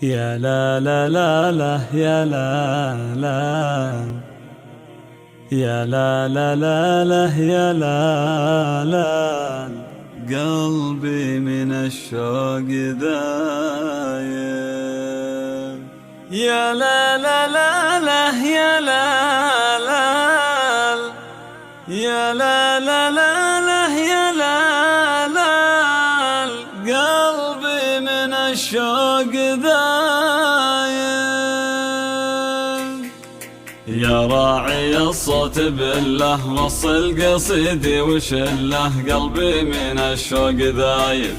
يا لا لا لا لا يا لا لا يا لا لا لا لا يا لا لا قلبي من الشوق ذايب يا لا لا لا لا يا لا لا يا لا لا لا لا يا لا لا قلبي من الشوق ذايب يا راعي الصوت بالله وصل قصيدي وشله قلبي من الشوق ذايب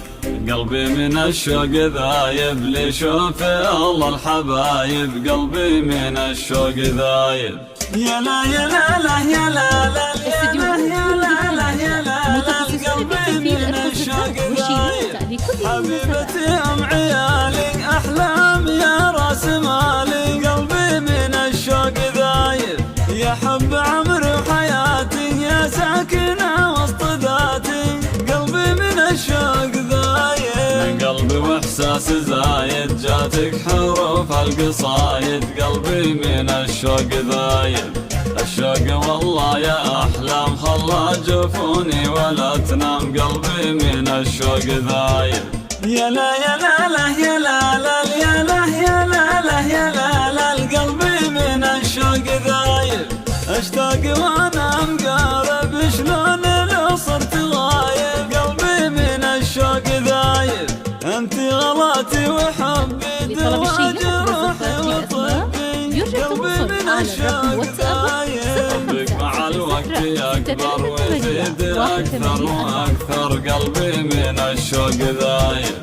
قلبي من الشوق ذايب لشوف الله الحبايب قلبي من الشوق ذايب يا لا يا لا لا يا لا لا يا لا يا لا لا يا لا لا قلبي من الشوق ذايب حبيبتي ام عيالي احلام يا راس مالي قلبي من الشوق ذايب يا حب عمري وحياتي يا ساكنة وسط ذاتي قلبي من الشوق ذايب قلبي واحساس زايد جاتك حروف القصايد قلبي من الشوق ذايب الشوق والله يا احلام خلا جفوني ولا تنام قلبي من الشوق ذايب يا لا يا لا لا يا لا لا يا لا يا لا لا يا لا لا قلبي من الشوق ذايب اشتاق وانا مقارب شلون لو صرت غايب قلبي من الشوق ذايب انت غلاتي وحبي دوا جروحي وطبي قلبي من الشوق ذايب بك مع الوقت يكبر ويزيد اكثر واكثر قلبي من الشوق ذايب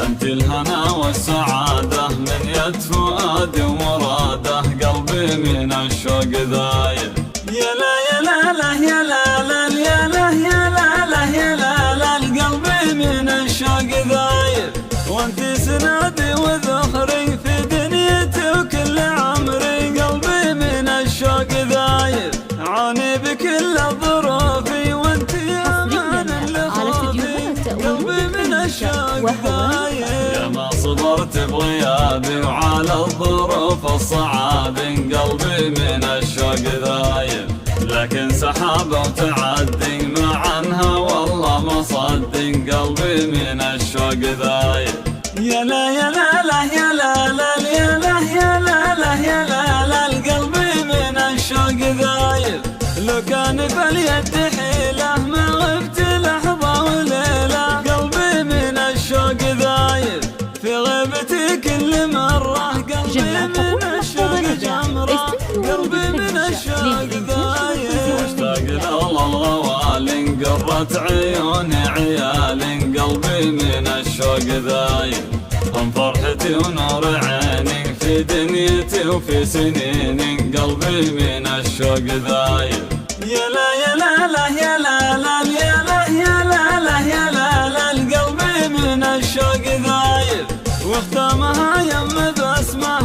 انت الهنا والسعاده من يد فؤادي ومراده قلبي من الشوق ذايب يا لا يا لا لا يا لا لا يا لا يا لا لا يا لا لا قلبي من الشوق ذايب وانت سنادي وذخري في دنيتي وكل عمري قلبي من الشوق ذايب عاني بكل ظروفي وانت امان لخوفي قلبي من الشوق ذايب يا ما صبرت بغيابي وعلى الظروف الصعاب قلبي من الشوق ذايب لكن سحابه وتعدي ما عنها والله ما صدق قلبي من الشوق ذايب يا لا يا لا لا يا لا لا يا لا يا لا لا يا لا لا قلبي من الشوق ذايب لو كان باليد حيله ما غبت لحظه وليله قلبي من الشوق ذايب في غيبتي كل مره قلبي من الشوق جمره قلبي من الشوق ذايب اشتاق لله الغوالي قرة عيوني عيالي قلبي من الشوق ذايب هم فرحتي ونور عيني في دنيتي وفي سنيني قلبي من الشوق ذايب يا لا يا لا لا يا لا لا يا لا يا لا لا يا لا لا قلبي من الشوق ذايب واختامها يم باسمه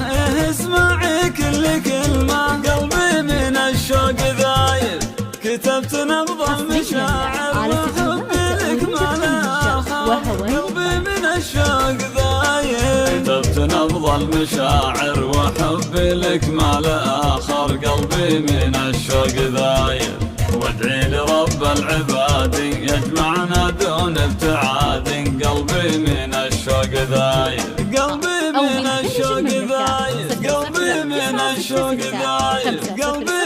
اسمعي كل كلمه قلبي من الشوق ذايب كتبت نبض المشاعر وحبي لك ما له اخر قلبي من الشوق ذايب كتبت نبض المشاعر وحبي لك ما له اخر قلبي من الشوق ذايب وادعي لرب العباد يجمعنا دون ابتعاد قلبي من الشوق ذايب قلبي من الشوق ذايب قلبي من الشوق ذايب قلبي